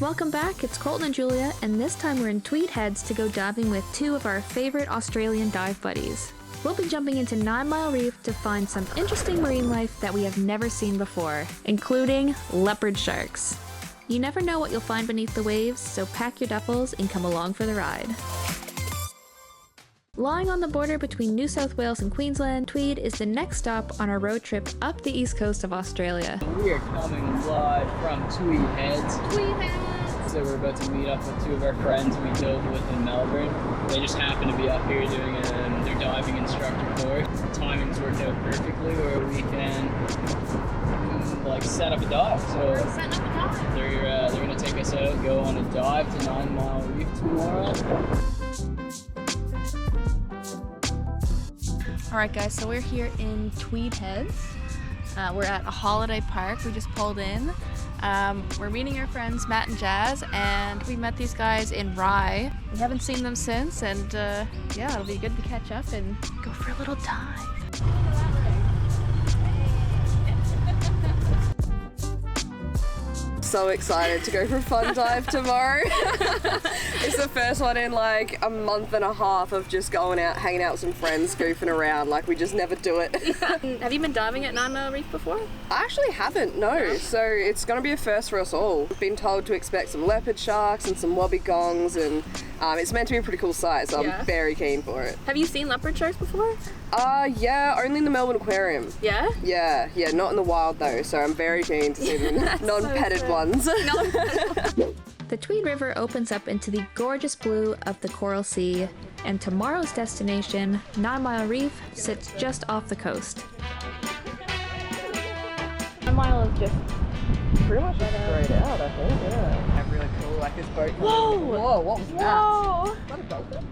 Welcome back, it's Colton and Julia, and this time we're in Tweed Heads to go diving with two of our favorite Australian dive buddies. We'll be jumping into 9 Mile Reef to find some interesting marine life that we have never seen before, including leopard sharks. You never know what you'll find beneath the waves, so pack your duffels and come along for the ride. Lying on the border between New South Wales and Queensland, Tweed is the next stop on our road trip up the east coast of Australia. We are coming live from Tweed Heads. Tweed Heads! So we're about to meet up with two of our friends we dove with in Melbourne. They just happen to be up here doing their diving instructor course. The timing's worked out perfectly where we can set up a dive. So We're setting up a dive. They're going to take us out, go on a dive to 9 Mile Reef tomorrow. Alright guys, so we're here in Tweed Heads. We're at a holiday park. We just pulled in. We're meeting our friends Matt and Jazz, and we met these guys in Rye. We haven't seen them since, and yeah, it'll be good to catch up and go for a little dive. So excited to go for a fun dive tomorrow. It's the first one in like a month and a half of just going out, hanging out with some friends, goofing around. Like we just never do it. Have you been diving at 9 Mile Reef before? I actually haven't, no. So it's going to be a first for us all. We've been told to expect some leopard sharks and some wobbegongs, and it's meant to be a pretty cool sight, so I'm very keen for it. Have you seen leopard sharks before? Yeah, only in the Melbourne Aquarium. Yeah? Yeah, not in the wild though, so I'm very keen to see the non-petted ones. The Tweed River opens up into the gorgeous blue of the Coral Sea, and tomorrow's destination, 9 Mile Reef, sits just off the coast. 9 Mile is just Pretty much straight out, I think, yeah. I'm really cool, like this boat. Whoa! Whoa, what was that? Whoa! Is that a dolphin?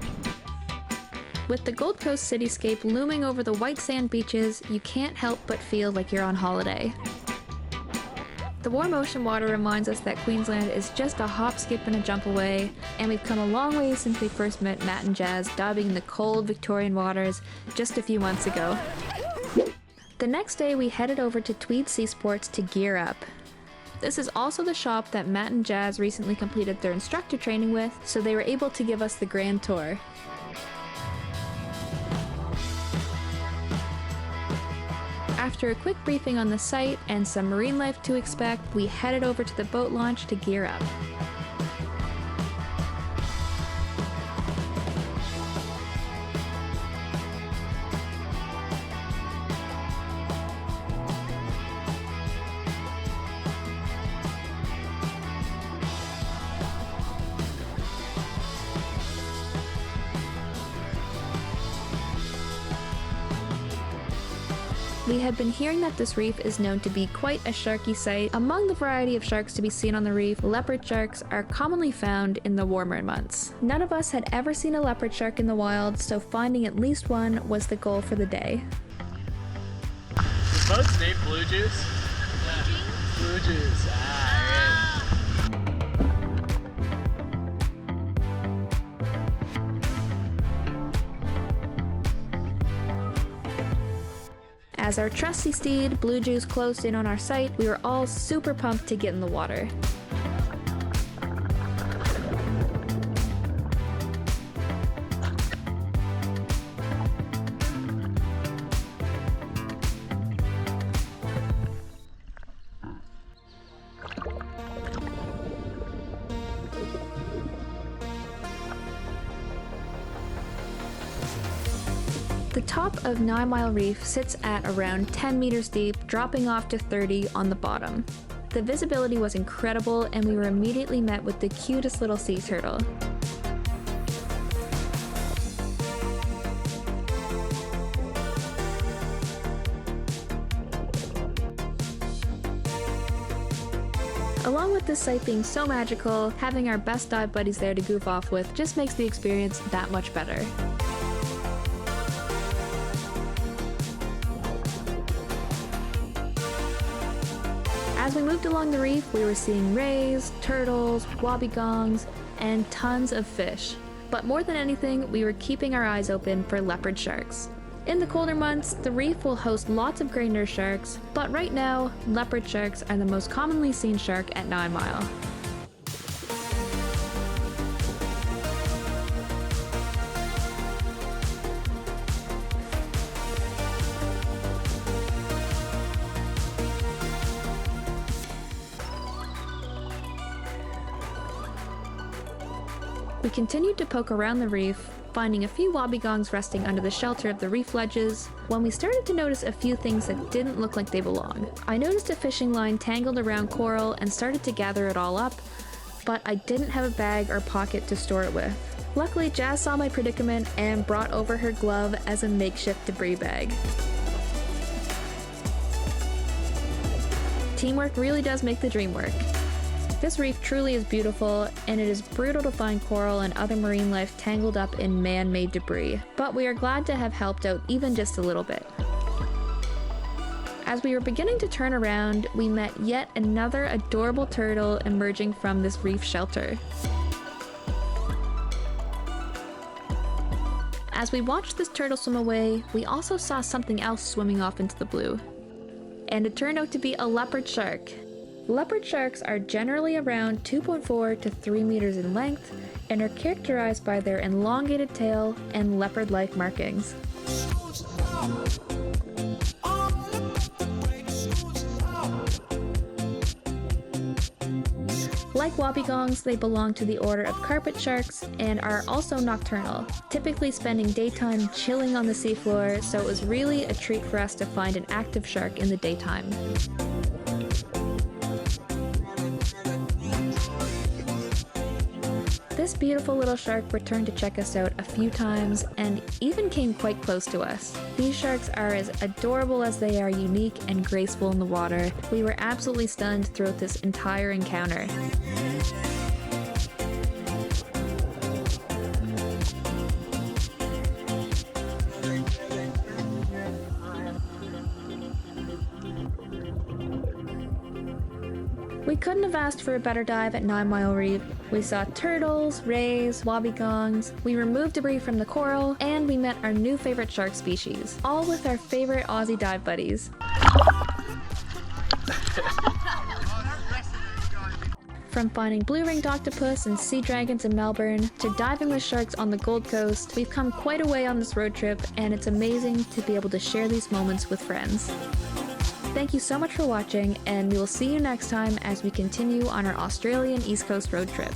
With the Gold Coast cityscape looming over the white sand beaches, you can't help but feel like you're on holiday. The warm ocean water reminds us that Queensland is just a hop, skip, and a jump away, and we've come a long way since we first met Matt and Jazz diving in the cold Victorian waters just a few months ago. The next day we headed over to Tweed Sea Sports to gear up. This is also the shop that Matt and Jazz recently completed their instructor training with, so they were able to give us the grand tour. After a quick briefing on the site and some marine life to expect, we headed over to the boat launch to gear up. We had been hearing that this reef is known to be quite a sharky sight. Among the variety of sharks to be seen on the reef, leopard sharks are commonly found in the warmer months. None of us had ever seen a leopard shark in the wild, so finding at least one was the goal for the day. The boat's named Blue Juice. Blue Juice. As our trusty steed, Blue Juice, closed in on our sight, we were all super pumped to get in the water. The top of 9 Mile Reef sits at around 10 meters deep, dropping off to 30 on the bottom. The visibility was incredible, and we were immediately met with the cutest little sea turtle. Along with this site being so magical, having our best dive buddies there to goof off with just makes the experience that much better. As we moved along the reef, we were seeing rays, turtles, wobbegongs, and tons of fish. But more than anything, we were keeping our eyes open for leopard sharks. In the colder months, the reef will host lots of grey nurse sharks, but right now, leopard sharks are the most commonly seen shark at 9 Mile. We continued to poke around the reef, finding a few wobbegongs resting under the shelter of the reef ledges, when we started to notice a few things that didn't look like they belonged. I noticed a fishing line tangled around coral and started to gather it all up, but I didn't have a bag or pocket to store it with. Luckily, Jazz saw my predicament and brought over her glove as a makeshift debris bag. Teamwork really does make the dream work. This reef truly is beautiful, and it is brutal to find coral and other marine life tangled up in man-made debris, but we are glad to have helped out even just a little bit. As we were beginning to turn around, we met yet another adorable turtle emerging from this reef shelter. As we watched this turtle swim away, we also saw something else swimming off into the blue. And it turned out to be a leopard shark. Leopard sharks are generally around 2.4 to 3 meters in length and are characterized by their elongated tail and leopard-like markings. Like wobbegongs, they belong to the order of carpet sharks and are also nocturnal, typically spending daytime chilling on the seafloor, so it was really a treat for us to find an active shark in the daytime. This beautiful little shark returned to check us out a few times and even came quite close to us. These sharks are as adorable as they are unique and graceful in the water. We were absolutely stunned throughout this entire encounter. We couldn't have asked for a better dive at 9 Mile Reef. We saw turtles, rays, wobbegongs, we removed debris from the coral, and we met our new favorite shark species, all with our favorite Aussie dive buddies. From finding blue-ringed octopus and sea dragons in Melbourne, to diving with sharks on the Gold Coast, we've come quite a way on this road trip, and it's amazing to be able to share these moments with friends. Thank you so much for watching, and we will see you next time as we continue on our Australian East Coast road trip.